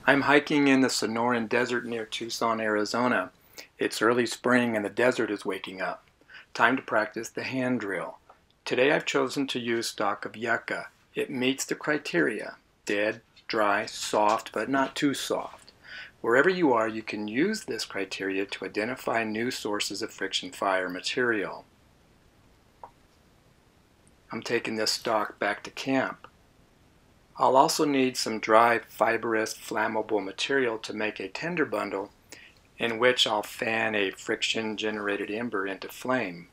I'm hiking in the Sonoran Desert near Tucson, Arizona. It's early spring and the desert is waking up. Time to practice the hand drill. Today I've chosen to use stock of yucca. It meets the criteria: dead, dry, soft, but not too soft. Wherever you are, you can use this criteria to identify new sources of friction fire material. I'm taking this stock back to camp. I'll also need some dry, fibrous, flammable material to make a tinder bundle in which I'll fan a friction-generated ember into flame.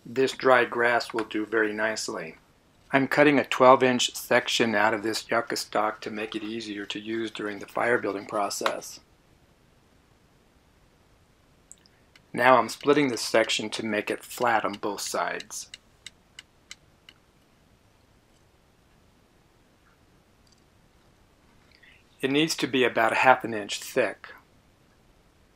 This dry grass will do very nicely. I'm cutting a 12-inch section out of this yucca stock to make it easier to use during the fire building process. Now I'm splitting this section to make it flat on both sides. It needs to be about 1/2 inch thick.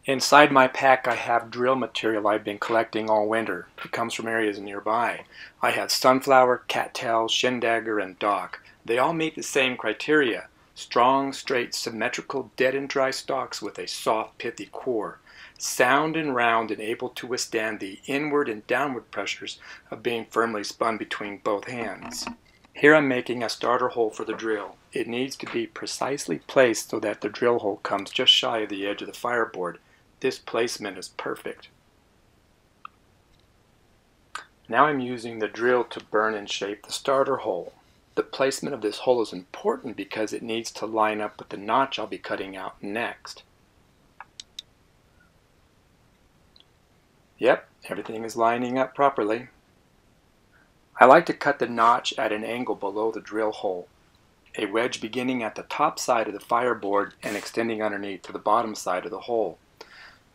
Inside my pack I have drill material I've been collecting all winter. It comes from areas nearby. I have sunflower, cattail, shin-dagger, and dock. They all meet the same criteria: strong, straight, symmetrical, dead and dry stalks with a soft, pithy core, sound and round and able to withstand the inward and downward pressures of being firmly spun between both hands. Here I'm making a starter hole for the drill. It needs to be precisely placed so that the drill hole comes just shy of the edge of the fireboard. This placement is perfect. Now I'm using the drill to burn and shape the starter hole. The placement of this hole is important because it needs to line up with the notch I'll be cutting out next. Yep, everything is lining up properly. I like to cut the notch at an angle below the drill hole, a wedge beginning at the top side of the fireboard and extending underneath to the bottom side of the hole.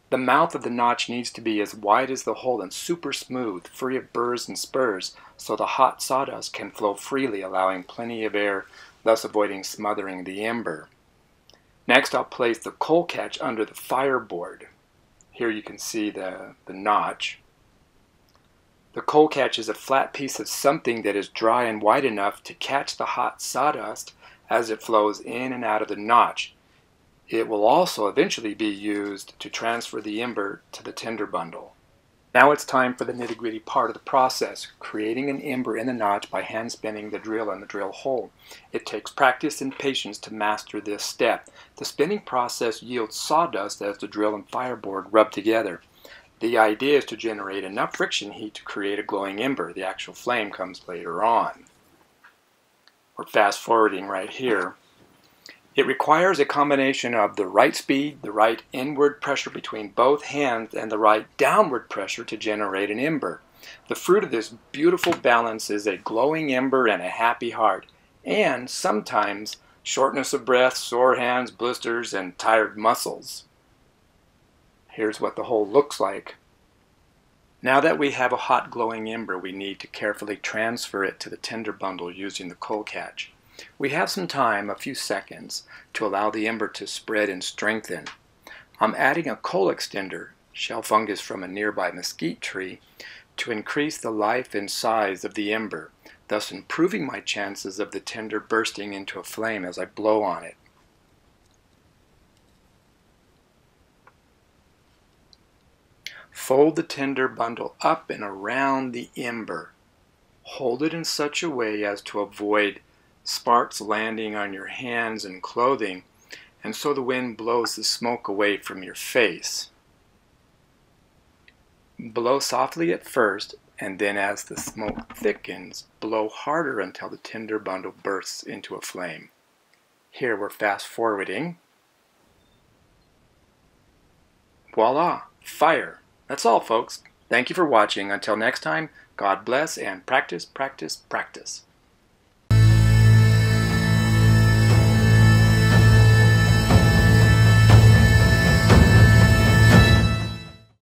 The mouth of the notch needs to be as wide as the hole and super smooth, free of burrs and spurs, so the hot sawdust can flow freely, allowing plenty of air, thus avoiding smothering the ember. Next I'll place the coal catch under the fireboard. Here you can see the notch. The coal catch is a flat piece of something that is dry and wide enough to catch the hot sawdust as it flows in and out of the notch. It will also eventually be used to transfer the ember to the tinder bundle. Now it's time for the nitty-gritty part of the process, creating an ember in the notch by hand spinning the drill in the drill hole. It takes practice and patience to master this step. The spinning process yields sawdust as the drill and fireboard rub together. The idea is to generate enough friction heat to create a glowing ember. The actual flame comes later on. We're fast forwarding right here. It requires a combination of the right speed, the right inward pressure between both hands, and the right downward pressure to generate an ember. The fruit of this beautiful balance is a glowing ember and a happy heart, and sometimes shortness of breath, sore hands, blisters, and tired muscles. Here's what the hole looks like. Now that we have a hot glowing ember, we need to carefully transfer it to the tinder bundle using the coal catch. We have some time, a few seconds, to allow the ember to spread and strengthen. I'm adding a coal extender, shell fungus from a nearby mesquite tree, to increase the life and size of the ember, thus improving my chances of the tinder bursting into a flame as I blow on it. Fold the tinder bundle up and around the ember. Hold it in such a way as to avoid sparks landing on your hands and clothing, and so the wind blows the smoke away from your face. Blow softly at first, and then as the smoke thickens, blow harder until the tinder bundle bursts into a flame. Here we're fast forwarding. Voila! Fire! That's all, folks. Thank you for watching. Until next time, God bless and practice, practice, practice.